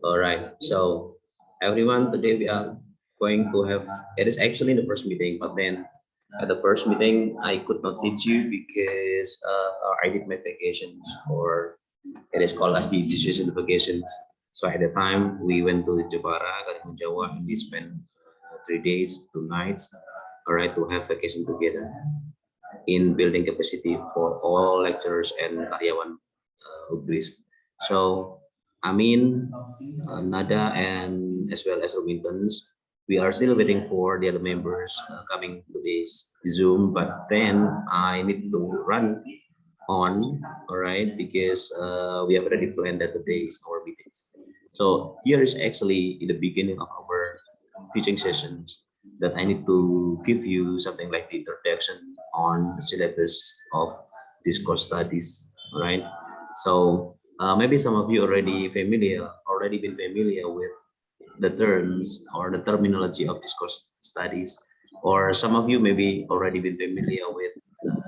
All right. So everyone, today we are going to have. It is actually the first meeting, but then at the first meeting I could not teach you because I did my vacations, or it is called as the decision vacations. So at the time we went to Jepara, Kalimantan Jawa, and we spent 3 days, 2 nights, all right, to have vacation together in building capacity for all lecturers and karyawan Ugris. So Amin, Nada, and as well as Romintons, we are still waiting for the other members coming to this Zoom, but then I need to run on, all right, because we have already planned that today is our meetings. So here is actually in the beginning of our teaching sessions that I need to give you something like the introduction on the syllabus of discourse studies, all right? So maybe some of you already been familiar with the terms or the terminology of discourse studies, or some of you maybe already been familiar with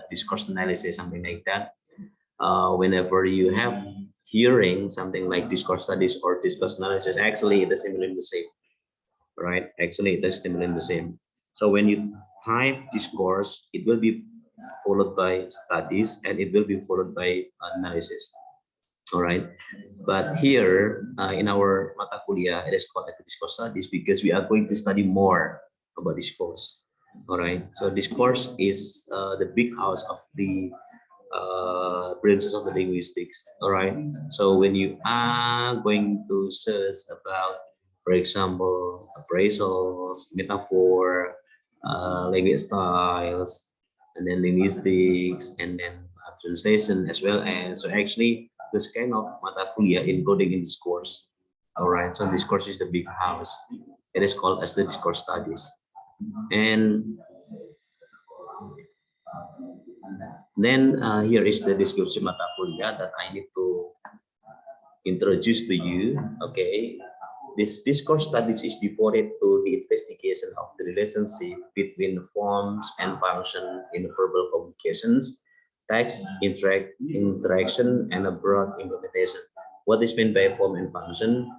discourse analysis, something like that. Whenever you have hearing something like discourse studies or discourse analysis, actually it is similar in the same, right? Actually, it is similar in the same. So when you type discourse, it will be followed by studies and it will be followed by analysis. All right. But here in our mata kuliah, it is called as discourse studies because we are going to study more about discourse. All right. So discourse is the big house of the branches of the linguistics. All right. So when you are going to search about, for example, appraisals, metaphor, language styles, and then linguistics, and then translation, as well as, so actually this kind of mata kuliah encoding in discourse. All right. So discourse is the big house. It is called as the discourse studies. And then here is the description mata kuliah that I need to introduce to you. Okay, this discourse studies is devoted to the investigation of the relationship between forms and functions in verbal communications, text, interaction, and a broad implementation. What is meant by form and function?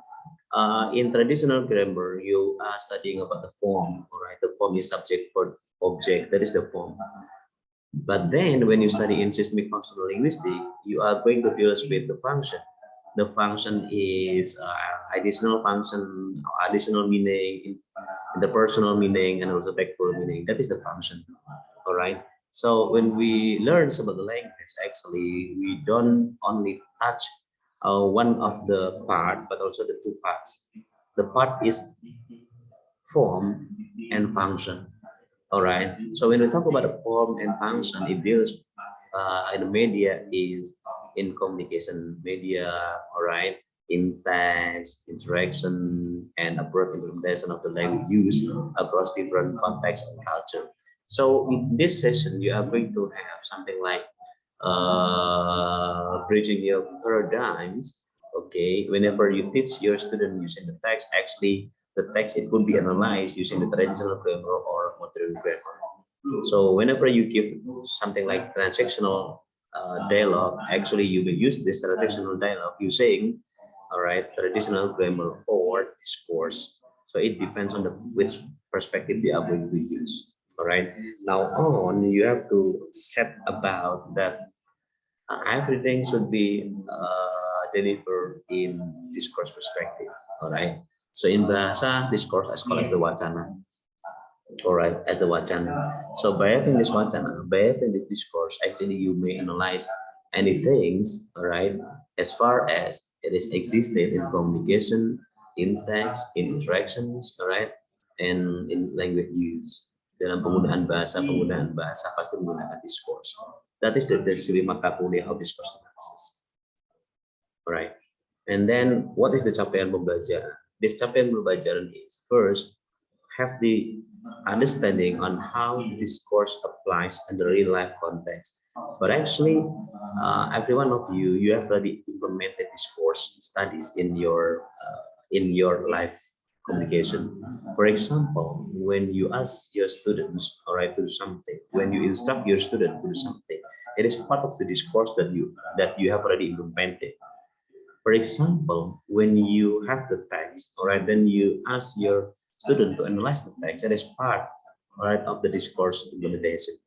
In traditional grammar, you are studying about the form. All right, the form is subject for object. That is the form. But then when you study in systemic functional linguistics, you are going to deal with the function. The function is additional function, additional meaning, in the personal meaning, and also textual meaning. That is the function. All right. So when we learn about the language, actually, we don't only touch one of the part, but also the two parts. The part is form and function. All right. So when we talk about the form and function, it deals in the media is in communication media, all right, in text, interaction, and approach implementation of the language used across different contexts and culture. So in this session, you are going to have something like bridging your paradigms. Okay, whenever you teach your student using the text, actually the text, it could be analyzed using the traditional grammar or modern grammar. So whenever you give something like transactional dialogue, actually you will use this transactional dialogue using, all right, traditional grammar or discourse. So it depends on the which perspective you are going to use. All right. Now on, you have to set about that everything should be delivered in discourse perspective. All right. So in bahasa, discourse is called as the wacana. All right, as the wacana. So by having this wacana, by having this discourse, actually you may analyze any things, all right, as far as it is existed in communication, in text, in interactions, all right, and in language use. Dalam penggunaan bahasa pasti menggunakan discourse. That is the theory mata kuliah of discourse analysis. All right. And then what is the capaian pembelajaran? This capaian pembelajaran is first have the understanding on how discourse applies in the real life context. But actually, every one of you, you have already implemented discourse studies in your life communication. For example, when you ask your students, all right, to do something, when you instruct your student to do something, it is part of the discourse that you have already implemented. For example, when you have the text, all right, then you ask your student to analyze the text. That is part, all right, of the discourse implementation.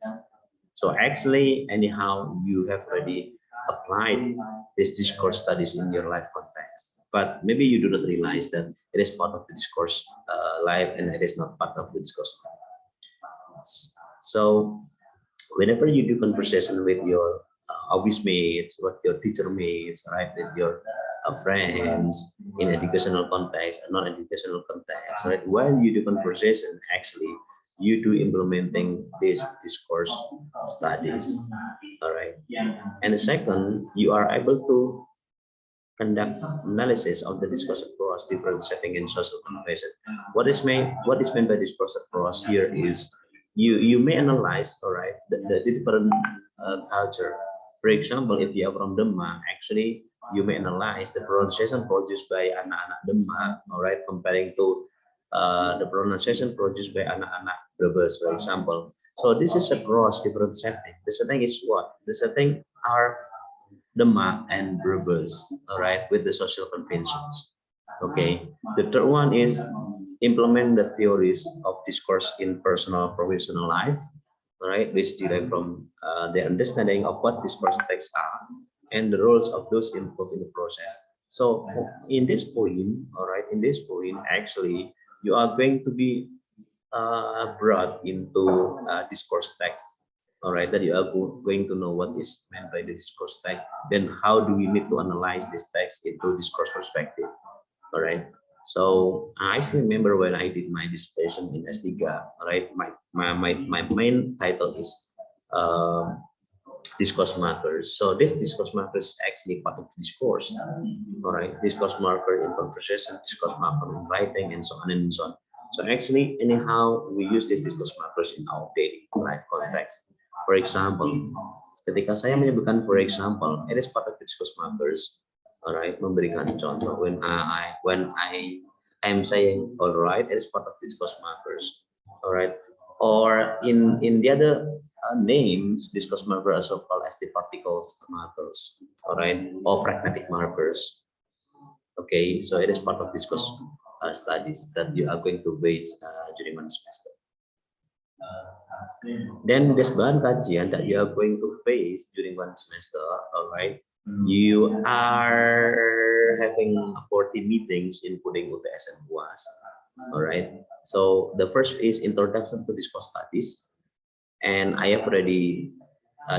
So actually, anyhow, you have already applied this discourse studies in your life context, but maybe you do not realize that it is part of the discourse life and it is not part of the discourse life. So whenever you do conversation with your office mates, with your teacher mates, right, with your friends in educational context and non-educational context, right, while you do conversation, actually you do implementing this discourse studies, all right. And the second, you are able to conduct analysis of the discourse across different setting in social conversation. What is meant by discourse across here is you may analyze, all right, the different culture. For example, if you are from Demak, actually you may analyze the pronunciation produced by anak-anak Demak, all right, comparing to the pronunciation produced by anak-anak Brebes, for example. So this is across different setting. The setting is what? The setting are Demak and Brebes, all right, with the social conventions. Okay. The third one is implement the theories of discourse in personal professional life, all right, which derive from the understanding of what discourse texts are and the roles of those involved in the process. So in this point, all right, in this point, actually, you are going to be brought into discourse text, all right, that you are going to know what is meant by the discourse text, then how do we need to analyze this text into discourse perspective, all right. So I still remember when I did my dissertation in S3, all right, my main title is uh, discourse markers. So this discourse markers is actually part of discourse, all right, discourse marker in conversation, discourse marker in writing, and so on and so on. So actually, anyhow, we use this discourse markers in our daily life context. For example, ketika saya menyebutkan for example, it is part of discourse markers, all right, memberikan contoh. When I am saying all right, it is part of discourse markers, all right. Or in the other names, discourse markers are also called as the particles markers, all right, or pragmatic markers. Okay, so it is part of discourse studies that you are going to base during one semester. Then this bahan kajian that you are going to face during one semester, all right, you are having 40 meetings including UTS and UAS, all right. So the first is introduction to discourse studies, and I have already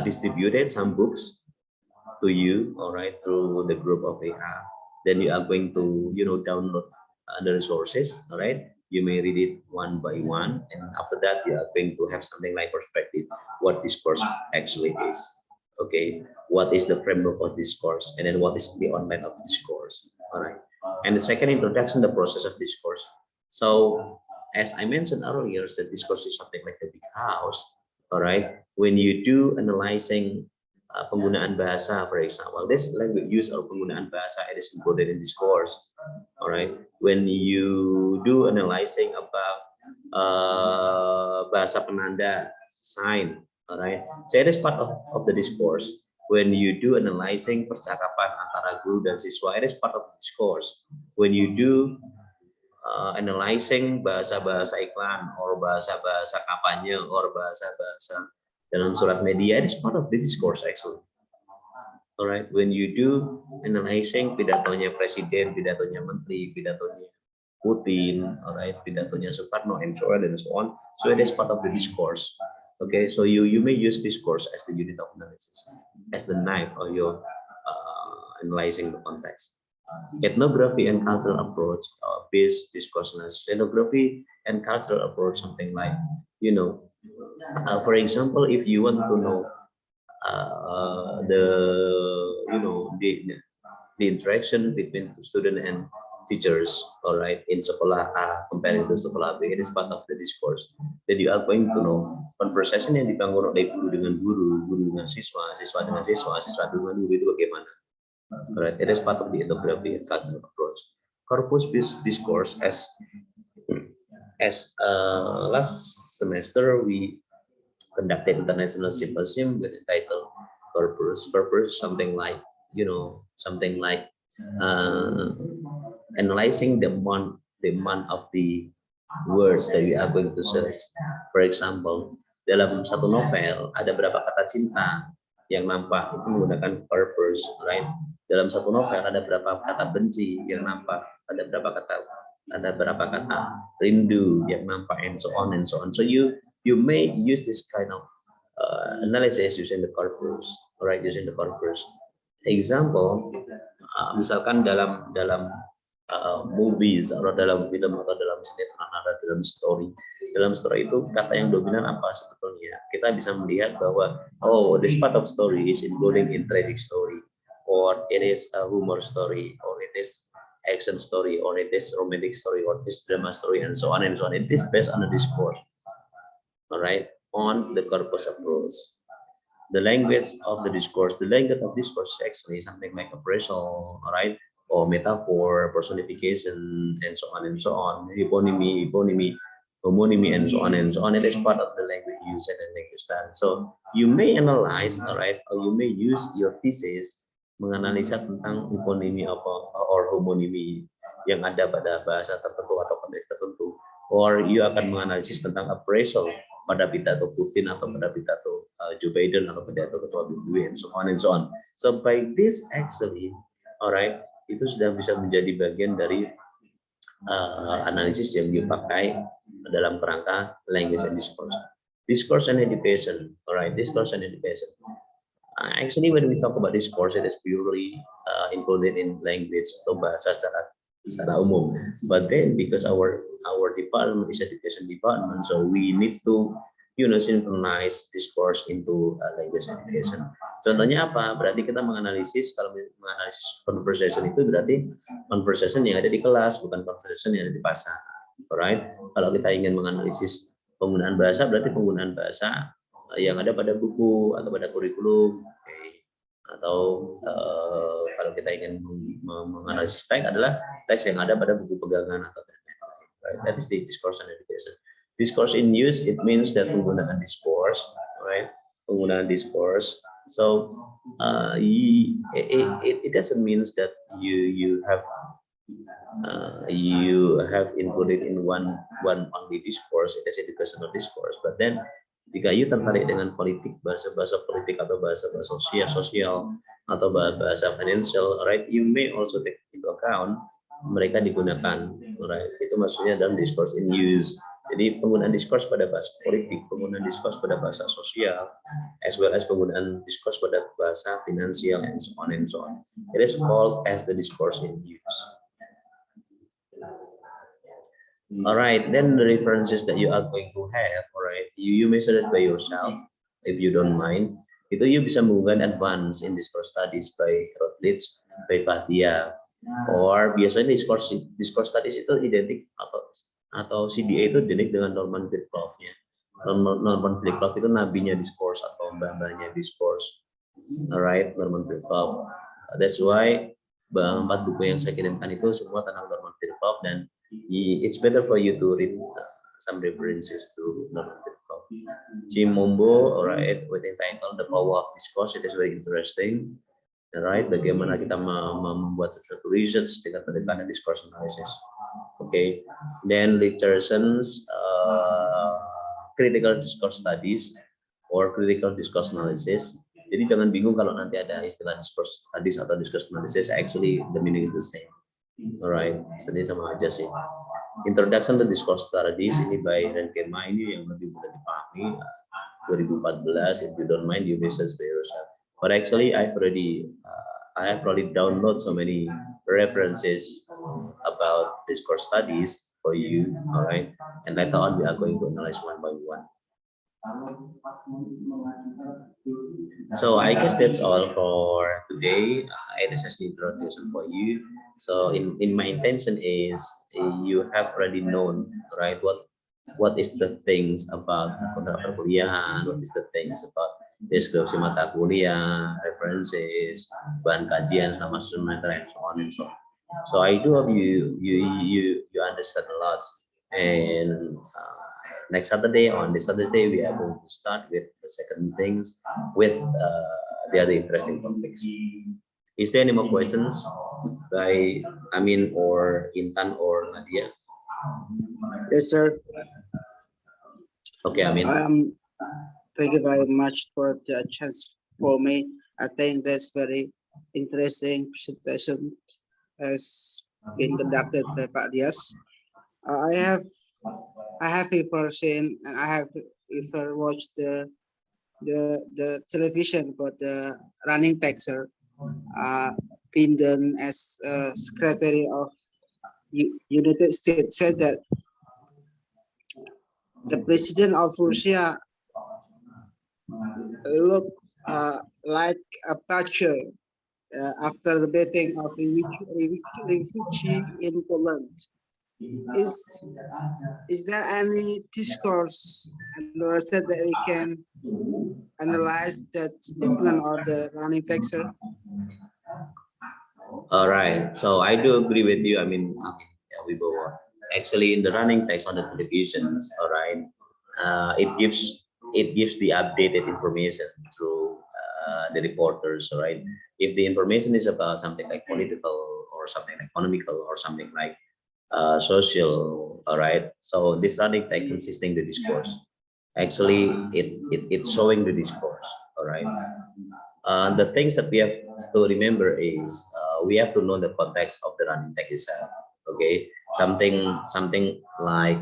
distributed some books to you, all right, through the group of AI. Then you are going to, download the resources, all right. You may read it one by one, and after that, you are going to have something like perspective, what discourse actually is. Okay, what is the framework of discourse, and then what is the online of discourse, all right. And the second introduction, the process of discourse. So, as I mentioned earlier, the discourse is something like a big house, all right. When you do analyzing penggunaan bahasa, for example, this language use or penggunaan bahasa, it is included in discourse, all right. When you do analyzing about bahasa penanda, sign, all right, so it is part of the discourse. When you do analyzing percakapan antara guru dan siswa, it is part of the discourse. When you do analyzing bahasa-bahasa iklan or bahasa-bahasa kampanye or bahasa-bahasa dalam surat media, it is part of the discourse actually. Alright, when you do analyzing pidatonya presiden, pidatonya menteri, pidatonya Putin, alright, pidatonya Soekarno, and so on and so on. So it is part of the discourse. Okay, so you may use discourse as the unit of analysis, as the knife or your analyzing the context. Ethnography and cultural approach based discourse. Ethnography and cultural approach, something like, for example, if you want to know the the interaction between student and teachers, all right, in sekolah A comparing to sekolah B, it is part of the discourse. Then you are going to know conversation yang dibangun oleh guru dengan guru, guru dengan siswa, siswa dengan siswa, siswa dengan guru itu bagaimana. All right, it is part of the ethnography and cultural approach. Corpus-based discourse, as last semester we conducted international symposium with the title Purpose, something like, something like uh, analyzing the amount of the words that we are going to search. For example, dalam satu novel ada berapa kata cinta yang nampak, itu menggunakan purpose, right? Dalam satu novel ada berapa kata benci yang nampak, ada berapa kata rindu yang nampak, and so on and so on. So you may use this kind of analysis using the corpus, right? Using the corpus. Example, misalkan dalam movies atau dalam film atau dalam sinetron atau dalam story. Dalam story itu kata yang dominan apa sebetulnya? Kita bisa melihat bahwa this part of story is including in tragic story, or it is a humor story, or it is action story, or it is romantic story, or it is drama story, and so on and so on. It is based on the discourse, all right, on the corpus approach. The language of the discourse is actually something like appraisal, all right, or metaphor, personification, and so on and so on, eponymy, homonymy, and so on and so on. It is part of the language use and language style. So you may analyze, all right, or you may use your thesis menganalisa tentang eponymy or homonymy yang ada pada bahasa tertentu atau konteks tertentu, or you akan menganalisis tentang appraisal pada pidato Putin atau pada pidato Joe Biden atau pidato ketua BBW, and so on and so on. So by this actually, all right, itu sudah bisa menjadi bagian dari analisis yang dipakai dalam kerangka language and discourse. Discourse and education, alright, discourse and education. Actually, when we talk about discourse, it is purely included in language atau bahasa secara umum. But then, because our department is education department, so we need to synchronize discourse into language education. Contohnya apa? Berarti kita menganalisis, kalau menganalisis conversation itu berarti conversation yang ada di kelas, bukan conversation yang ada di pasar. Alright? Kalau kita ingin menganalisis penggunaan bahasa, berarti penggunaan bahasa yang ada pada buku atau pada kurikulum, okay. Atau kalau kita ingin menganalisis teks adalah teks yang ada pada buku pegangan atau right? That is the discourse and education. Discourse in use, it means that penggunaan discourse, right? Penggunaan discourse. So it doesn't mean that you have included in one only discourse, it is educational discourse. But then jika you tertarik dengan politik, bahasa politik atau bahasa sosial atau bahasa financial, right? You may also take into account mereka digunakan, right? Itu maksudnya dalam discourse in use. Jadi penggunaan discourse pada bahasa politik, penggunaan discourse pada bahasa sosial, as well as penggunaan discourse pada bahasa finansial, and so on and so on. It is called as the discourse in use. All right, then the references that you are going to have, all right, you may select by yourself if you don't mind. Itu you bisa menggunakan advance in discourse studies by Routledge, by Patia, or biasanya discourse studies itu identik atau CDA itu identik dengan Norman Flitcroft-nya. Norman Flitcroft itu nabinya discourse atau mbah-mbahnya discourse. Alright, Norman Flitcroft. That's why 4 buku yang saya kirimkan itu semua tentang Norman Flitcroft, dan it's better for you to read some references to Norman Flitcroft. Jim Mombo, alright, with entitled The Power of Discourse, it is very interesting. Alright, bagaimana kita membuat suatu research dengan pendekatan discourse analysis. Okay, then Richardson's critical discourse studies or critical discourse analysis. Jadi jangan bingung kalau nanti ada istilah discourse studies atau discourse analysis. Actually, the meaning is the same. Alright, jadi sama aja sih. Introduction to Discourse Studies ini by Renkema, ini yang lebih mudah dipahami. 2014, if you don't mind, you research by yourself. But actually, I have already downloaded so many references about discourse studies for you, all right? And later on, we are going to analyze one by one. So I guess that's all for today. It is just the introduction for you. So in my intention is you have already known, right? What is the things about kontrak perkuliahan? What is the things about deskripsi mata kuliah, references, bahan kajian selama semester, and so on and so on. So I do hope you understand a lot. And next Saturday, on this Saturday, we are going to start with the second things with the other interesting topics. Is there any more questions by Amin or Intan or Nadia? Yes, sir. Okay, Amin. Thank you very much for the chance for me. I think that's very interesting presentation has been conducted by Pak Dias. I have ever seen and I have ever watched the television about the running taxer being done as Secretary of United States said that the president of Russia looked like a picture after the betting of refugee in Poland. Is there any discourse and said that we can analyze that statement of the running taxer? All right. So I do agree with you. Yeah, we go on. Actually, in the running text on the television, all right, it gives the updated information through the reporters, all right. If the information is about something like political or something like economical or something like social, all right. So this running text consisting the discourse. Actually, it's showing the discourse, all right. The things that we have to remember is we have to know the context of the running text itself. Okay, something like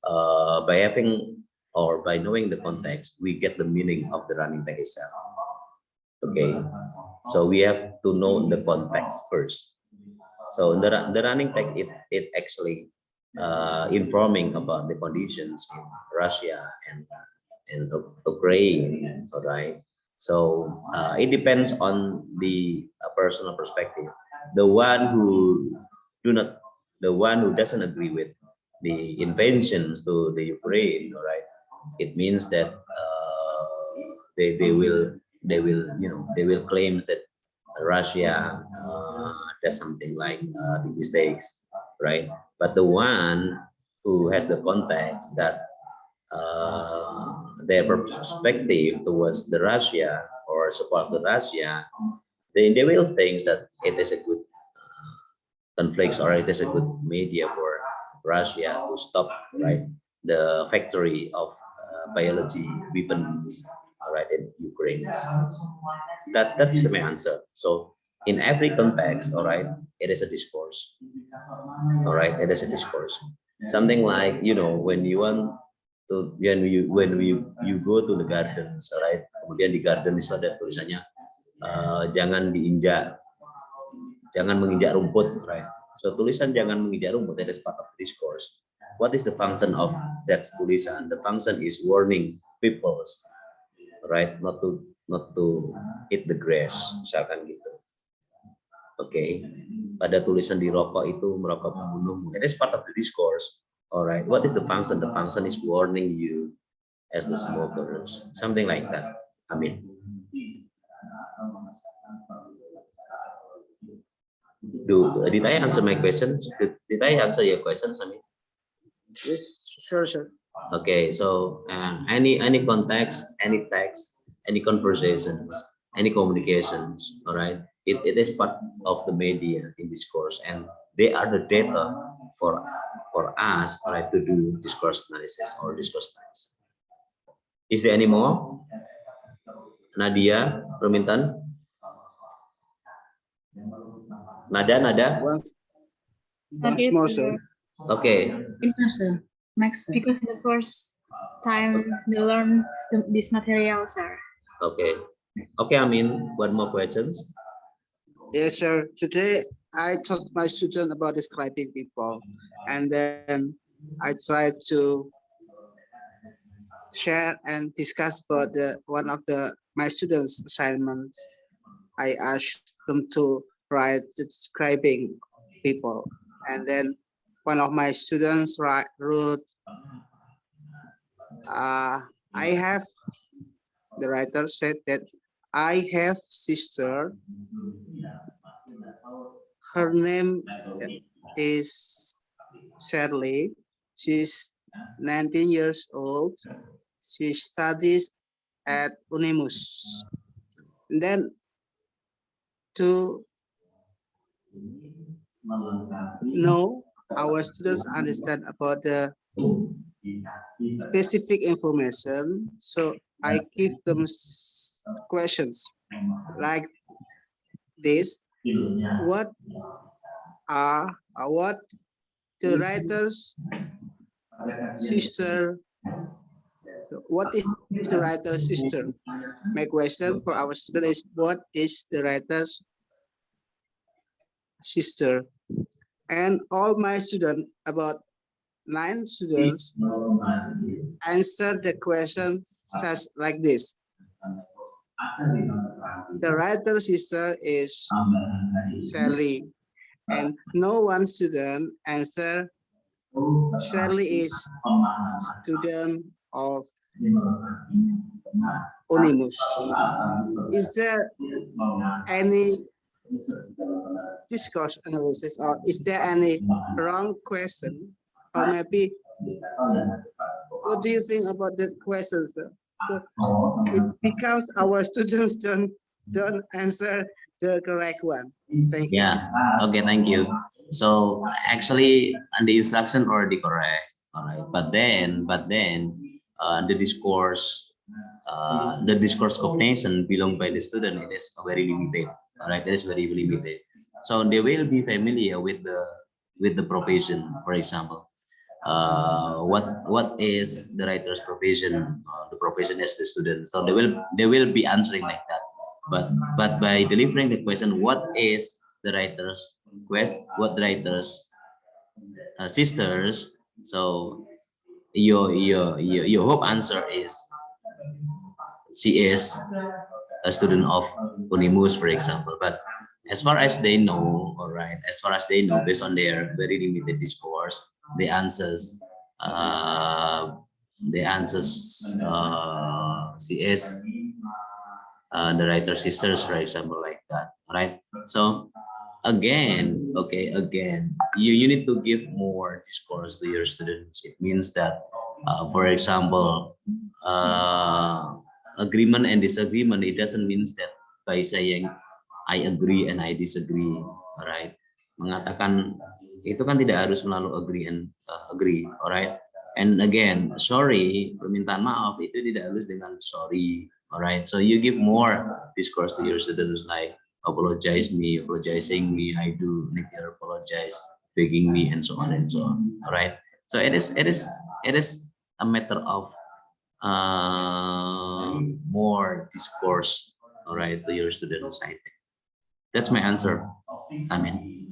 by having or by knowing the context, we get the meaning of the running text itself. Okay, so we have to know the context first. So the running text it actually informing about the conditions in Russia and Ukraine, all right? So it depends on the personal perspective. The one who do not, the one who doesn't agree with the invasions to the Ukraine, all right? It means that they will they will claims that Russia does something like the mistakes, right? But the one who has the context that their perspective towards the Russia or support the Russia, they will think that it is a good conflicts or it is a good media for Russia to stop right the factory of biology weapons right in Ukraine. That is my answer. So in every context, all right, it is a discourse. All right, it is a discourse. Something like when you want to when you go to the gardens, all right. Kemudian di garden itu ada tulisannya jangan diinjak, jangan menginjak rumput, right? So tulisan jangan menginjak rumput that is part of discourse. What is the function of that tulisan? The function is warning people, right? Not to eat the grass, misalkan gitu. Oke, pada tulisan di rokok itu merokok membunuhmu. It is part of the discourse. Alright, what is the function? The function is warning you as the smokers, something like that. Amin. Did I answer my questions? Did I answer your questions, Amin? Yes, sure, sir. Okay, so any context, any text, any conversations, any communications, all right, it is part of the media in discourse, and they are the data for us, all right, to do discourse analysis or discourse studies. Is there any more? Nadia, Romintan? Nada? Once more, sir. Okay. Next, sir. Because the first time we learn this material, sir. Okay. Okay, Amin, one more questions? Yes, sir. Today I taught my student about describing people, and then I tried to share and discuss about one of my students' assignments. I asked them to write describing people, and then one of my students wrote, I have, the writer said that I have sister, her name is Shirley, she's 19 years old, she studies at Unimus. And then to No, our students understand about the specific information, so I give them questions like this. What what the writer's sister? So what is the writer's sister? My question for our student is, what is the writer's sister? And all my students, about 9 students, answer the question says like this. The writer's sister is Sally, and no one student answer Sally is student of Onimus. Is there any discourse analysis, or is there any wrong question, or maybe what do you think about this question, sir? So it becomes our students don't answer the correct one. Thank you. Yeah. Okay. Thank you. So actually, the instruction already correct. All right. But then, the discourse cognition belong by the student. It is very limited. All right. It is very limited. So they will be familiar with the profession, for example. What is the writer's profession? The profession is the student. So they will be answering like that. But by delivering the question, what is the writer's what the writer's sisters? So your hope answer is she is a student of Unimus, for example. But as far as they know, all right, as far as they know, based on their very limited discourse, the answers, she is the writer sisters, for example, like that, right? So again, okay, again, you need to give more discourse to your students. It means that, for example, agreement and disagreement, it doesn't mean that by saying I agree and I disagree, alright? Mengatakan itu kan tidak harus melalui agree and agree, alright? And again, sorry, permintaan maaf itu tidak harus dengan sorry, alright? So you give more discourse to your students like apologizing me, I do need to apologize, begging me, and so on and so on, alright? So it is a matter of more discourse, all right, to your students. I think that's my answer. I mean,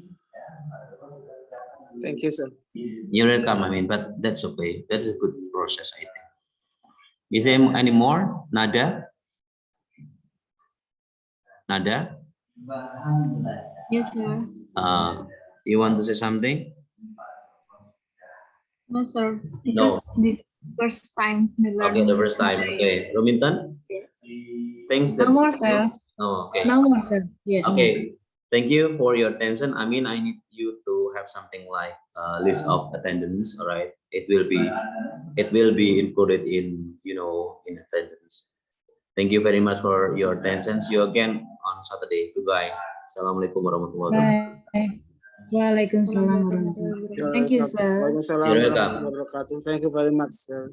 Thank you, sir. you're welcome. I mean, but that's okay. That's a good process, I think. Is there any more? Nada? Yes, sir. You want to say something? No, sir. Because this first time we learn. Okay, the first time. Okay, Rominton. Yes. Thanks. No more, sir. Oh, okay. No more, sir. Yeah. Okay. Thank you for your attention. I mean, I need you to have something like a list of attendance. All right. It will be included in in attendance. Thank you very much for your attention. See you again on Saturday. Goodbye. Assalamualaikum warahmatullahi wabarakatuh. Bye. Waalaikumsalam warahmatullahi wabarakatuh. Thank you, sir. Waalaikumsalam You're welcome. warahmatullahi wabarakatuh. Thank you very much, sir.